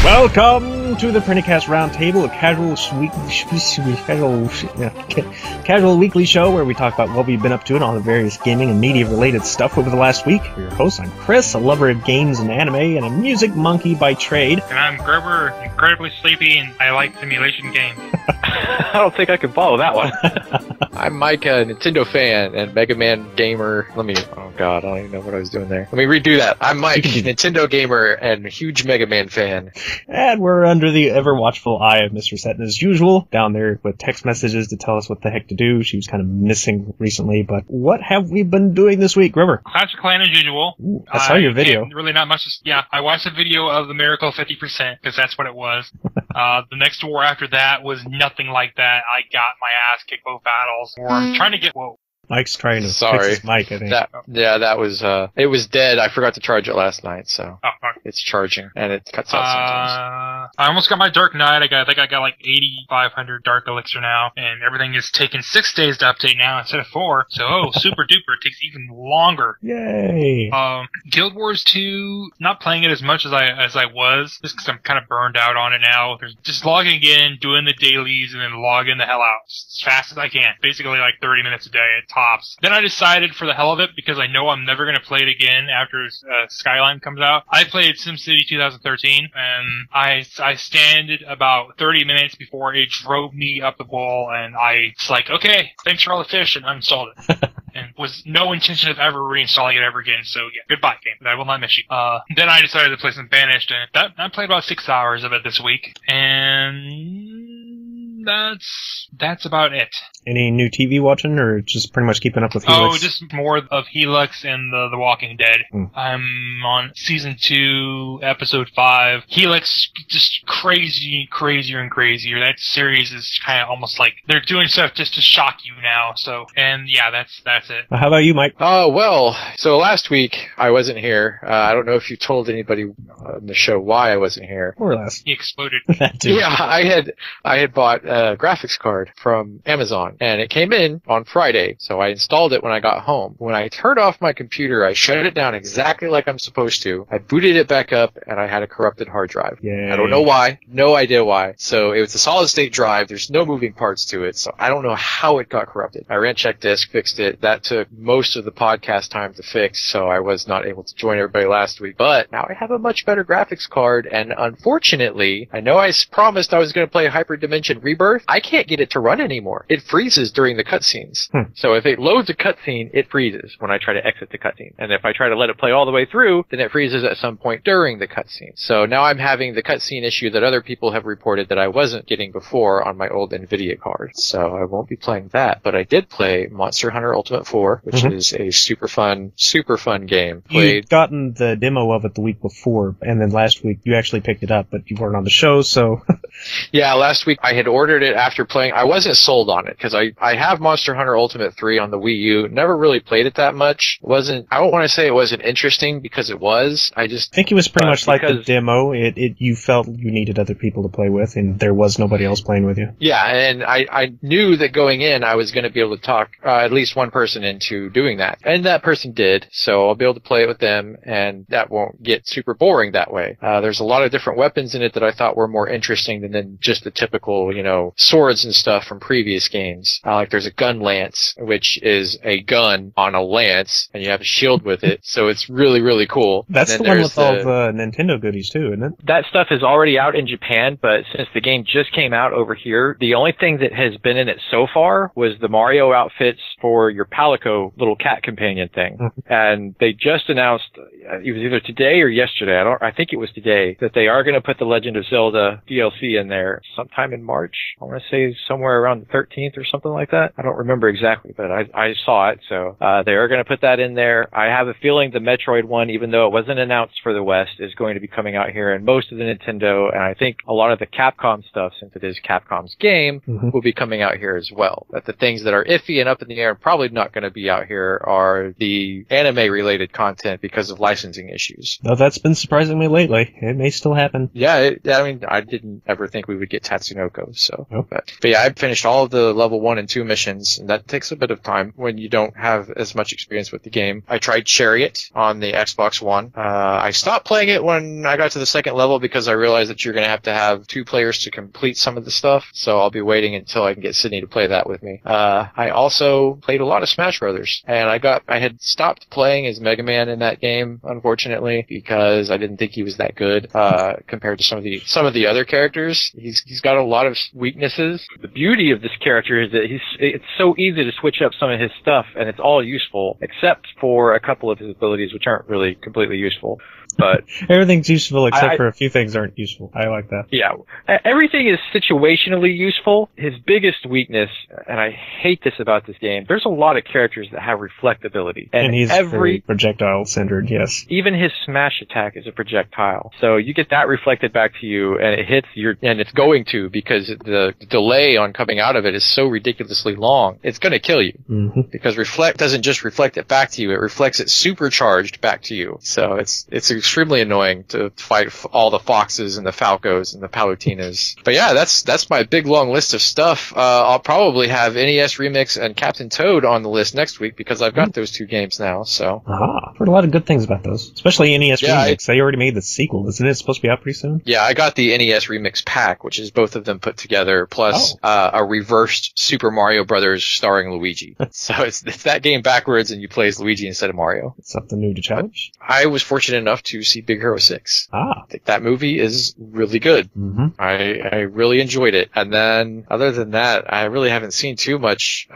Welcome to the PrinnyCast Roundtable, a casual weekly show where we talk about what we've been up to and all the various gaming and media-related stuff over the last week. We're your hosts. I'm Chris, a lover of games and anime, and a music monkey by trade. And I'm Gerber, incredibly sleepy, and I like simulation games. I don't think I can follow that one. I'm Mike, a Nintendo fan and Mega Man gamer. Oh god, I don't even know what I was doing there. Let me redo that. I'm Mike, Nintendo gamer and huge Mega Man fan. And we're under the ever-watchful eye of Mistress Etna as usual, down there with text messages to tell us what the heck to do. She was kind of missing recently, but what have we been doing this week, Grover? Clash of Clans as usual. Ooh, I saw your video. Really not much. I watched a video of the Miracle 50%, because that's what it was. The next war after that was nothing like that. I got my ass kicked both battles. I'm trying to get... Whoa. Mike's trying to fix his mic, I think. That was, it was dead. I forgot to charge it last night, so it's charging, and it cuts out sometimes. I almost got my Dark Knight. I think I got like 8,500 Dark Elixir now, and everything is taking 6 days to update now instead of 4, so super duper, it takes even longer. Yay! Guild Wars 2, not playing it as much as I was, just because I'm kind of burned out on it now. There's just logging in, doing the dailies, and then logging the hell out as fast as I can. Basically like 30 minutes a day at tops. Then I decided for the hell of it, because I know I'm never going to play it again after Skyline comes out. I played SimCity 2013, and I standed about 30 minutes before it drove me up the wall, and it's like, okay, thanks for all the fish, and uninstalled it. And was no intention of ever reinstalling it ever again, so yeah, goodbye game. I will not miss you. Then I decided to play some Banished, and I played about 6 hours of it this week, and that's about it. Any new TV watching, or just pretty much keeping up with Helix? Oh, just more of Helix and the Walking Dead. I'm on season 2, episode 5. Helix, just crazier and crazier. That series is kind of almost like they're doing stuff just to shock you now. So, and yeah, that's it. How about you, Mike? Oh, well, so last week I wasn't here. I don't know if you told anybody on the show why I wasn't here. More or less. He exploded. That too. Yeah, I had bought a graphics card from Amazon. And it came in on Friday, so I installed it when I got home. When I turned off my computer, I shut it down exactly like I'm supposed to. I booted it back up, and I had a corrupted hard drive. Yay. I don't know why. No idea why. So it was a solid-state drive. There's no moving parts to it, so I don't know how it got corrupted. I ran check disk, fixed it. That took most of the podcast time to fix, so I was not able to join everybody last week. But now I have a much better graphics card, and unfortunately, I know I promised I was going to play Hyperdimension Rebirth. I can't get it to run anymore. It freezes during the cutscenes. So if it loads a cutscene, it freezes when I try to exit the cutscene. And if I try to let it play all the way through, then it freezes at some point during the cutscene. So now I'm having the cutscene issue that other people have reported that I wasn't getting before on my old NVIDIA card. So I won't be playing that. But I did play Monster Hunter Ultimate 4, which is a super fun game. You'd gotten the demo of it the week before, and then last week you actually picked it up, but you weren't on the show, so... Yeah, last week I had ordered it after playing. I wasn't sold on it, because I have Monster Hunter Ultimate 3 on the Wii U. Never really played it that much. I don't want to say it wasn't interesting, because it was. I think it was pretty much like the demo. You felt you needed other people to play with, and there was nobody else playing with you. Yeah, and I knew that going in I was going to be able to talk at least one person into doing that. And that person did, so I'll be able to play it with them, and that won't get super boring that way. There's a lot of different weapons in it that I thought were more interesting than just the typical, swords and stuff from previous games. Like there's a gun lance, which is a gun on a lance, and you have a shield with it, so it's really, really cool. That's the one with all the Nintendo goodies too, isn't it? That stuff is already out in Japan, but since the game just came out over here, the only thing that has been in it so far was the Mario outfits for your Palico little cat companion thing. And they just announced, it was either today or yesterday, I think it was today, that they are going to put the Legend of Zelda DLC in there sometime in March. I want to say somewhere around the 13th or something like that. I don't remember exactly, but I saw it, so they are going to put that in there. I have a feeling the Metroid one, even though it wasn't announced for the West, is going to be coming out here, and most of the Nintendo, and I think a lot of the Capcom stuff, since it is Capcom's game, will be coming out here as well. But the things that are iffy and up in the air and probably not going to be out here are the anime-related content because of licensing issues. Though that's been surprising me lately. It may still happen. Yeah, I didn't ever think we would get Tatsunoko. So, but yeah, I finished all of the level 1 and 2 missions, and that takes a bit of time when you don't have as much experience with the game. I tried Chariot on the Xbox One. I stopped playing it when I got to the second level because I realized that you're going to have 2 players to complete some of the stuff. So I'll be waiting until I can get Sydney to play that with me. I also played a lot of Smash Brothers, and I had stopped playing as Mega Man in that game, unfortunately, because I didn't think he was that good compared to some of the other characters. He's got a lot of weaknesses. The beauty of this character is that it's so easy to switch up some of his stuff, and it's all useful, except for a couple of his abilities, which aren't really completely useful. But everything's useful except for a few things aren't useful. I like that. Yeah. Everything is situationally useful. His biggest weakness, and I hate this about this game, there's a lot of characters that have reflectability. And he's very projectile-centered, yes. Even his smash attack is a projectile. So you get that reflected back to you, and it hits and it's going to, because the delay on coming out of it is so ridiculously long, it's going to kill you. Mm-hmm. Because reflect doesn't just reflect it back to you, it reflects it supercharged back to you. So it's extremely annoying to fight all the Foxes and the Falcos and the Palutinas. But yeah, that's my big long list of stuff. I'll probably have NES Remix and Captain Toad on the list next week because I've got those 2 games now. So I've heard a lot of good things about those, especially NES Remix. They already made the sequel, isn't it? Supposed to be out pretty soon? Yeah, I got the NES Remix pack, which is both of them put together, plus a reversed Super Mario Brothers starring Luigi. So it's that game backwards, and you play as Luigi instead of Mario. It's something new to challenge. I was fortunate enough to see Big Hero 6. I think that movie is really good. Mm-hmm. I really enjoyed it. And then, other than that, I really haven't seen too much.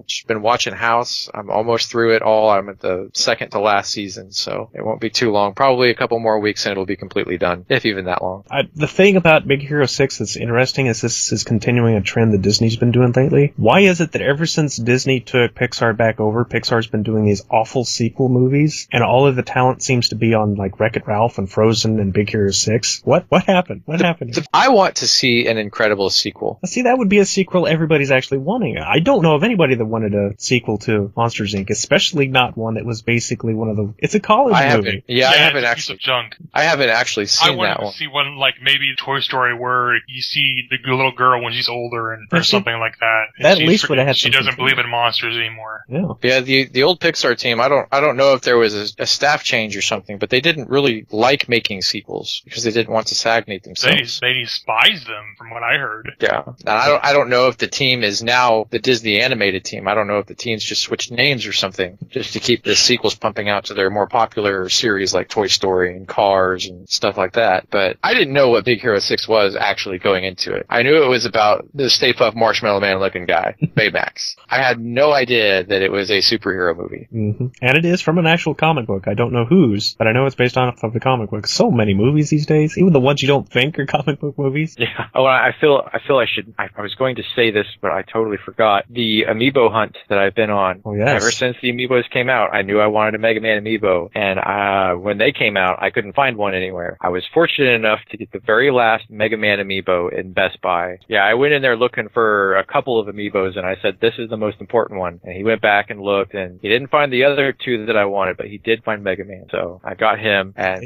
Just been watching House. I'm almost through it all. I'm at the second to last season, so it won't be too long. Probably a couple more weeks and it'll be completely done, if even that long. The thing about Big Hero 6 that's interesting is this is continuing a trend that Disney's been doing lately. Why is it that ever since Disney took Pixar back over, Pixar's been doing these awful sequel movies, and all of the talent seems to be on like Wreck-It Ralph and Frozen and Big Hero 6? What happened? What happened here? I want to see an incredible sequel. See, that would be a sequel everybody's actually wanting. I don't know of anybody that wanted a sequel to Monsters, Inc., especially not one that was basically one of the... It's a college movie. I haven't actually... junk. I haven't actually seen that one. I wanted to see one like maybe Toy Story where you see the little girl when she's older or something like that. That at least would have had She doesn't believe in monsters anymore. Yeah, the old Pixar team, I don't know if there was a staff change or something, but they didn't really like making sequels because they didn't want to stagnate themselves. They despised them, from what I heard. Yeah, and I don't know if the team is now the Disney animated team. I don't know if the team's just switched names or something just to keep the sequels pumping out to their more popular series like Toy Story and Cars and stuff like that. But I didn't know what Big Hero 6 was actually going into it. I knew it was about the Stay Puft Marshmallow Man looking guy, Baymax. I had no idea that it was a superhero movie. Mm-hmm. And it is from an actual comic book. I don't know whose, but I know it's based on the comic book. So many movies these days, even the ones you don't think are comic book movies. Yeah. Oh, I was going to say this, but I totally forgot. The Amiibo Hunt that I've been on. Oh, yes. Ever since the Amiibos came out, I knew I wanted a Mega Man Amiibo. And when they came out, I couldn't find one anywhere. I was fortunate enough to get the very last Mega Man Amiibo in Best Buy. Yeah, I went in there looking for a couple of Amiibos, and I said, this is the most important one. And he went back and looked, and he didn't find the other 2 that I wanted, but he did find Mega Man. So I got him. And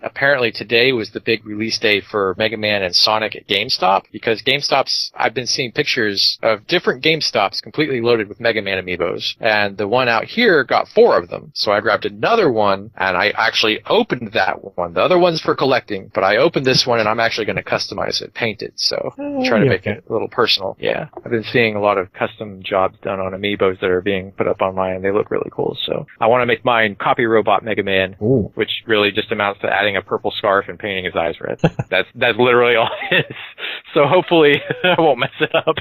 apparently today was the big release day for Mega Man and Sonic at GameStop, because I've been seeing pictures of different GameStops completely loaded with Mega Man Amiibos, and the one out here got 4 of them. So I grabbed another one, and I actually opened that one. The other one's for collecting, but I opened this one, and I'm actually going to customize it, paint it, so try to make it a little personal. Yeah, I've been seeing a lot of custom jobs done on Amiibos that are being put up online, and they look really cool, so I want to make mine Copy Robot Mega Man, which really just amounts to adding a purple scarf and painting his eyes red. That's literally all it is. So hopefully I won't mess it up.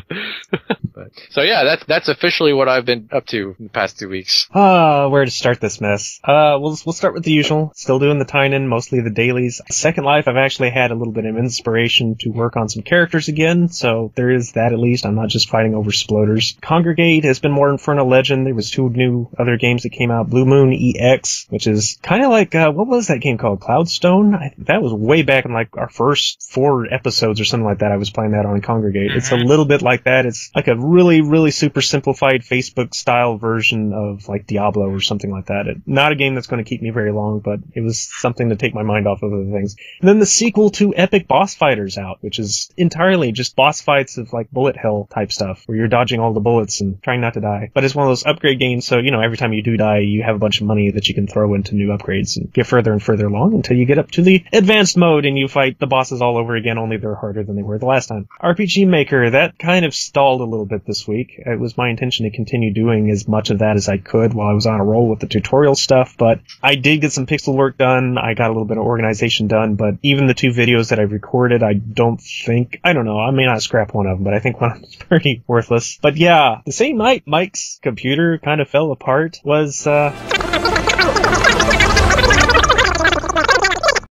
So yeah, that's officially what I've been up to in the past 2 weeks. Where to start this mess? We'll start with the usual. Still doing the tie-in, mostly the dailies. Second Life, I've actually had a little bit of inspiration to work on some characters again, so there is that at least. I'm not just fighting over sploders. Congregate has been more Infernal Legend. There was 2 new other games that came out. Blue Moon EX, which is kind of like what was that game called? Cloudstone? That was way back in like our first 4 episodes or something like that. I was playing that on Congregate. Mm-hmm. It's a little bit like that. It's like a really, really super simplified Facebook style version of like Diablo or something like that. Not a game that's going to keep me very long, but it was something to take my mind off of other things. And then the sequel to Epic Boss Fighters out, which is entirely just boss fights of like bullet hell type stuff, where you're dodging all the bullets and trying not to die. But it's one of those upgrade games, so every time you do die, you have a bunch of money that you can throw into new upgrades and get further and further along until you get up to the advanced mode and you fight the bosses all over again, only they're harder than they were the last time. RPG Maker, that kind of stalled a little bit this week. It was my intention to continue doing as much of that as I could while I was on a roll with the tutorial stuff, but I did get some pixel work done. I got a little bit of organization done, but even the 2 videos that I've recorded, I don't know, I may not scrap one of them, but I think one of them is pretty worthless. But yeah, the same night Mike's computer kind of fell apart was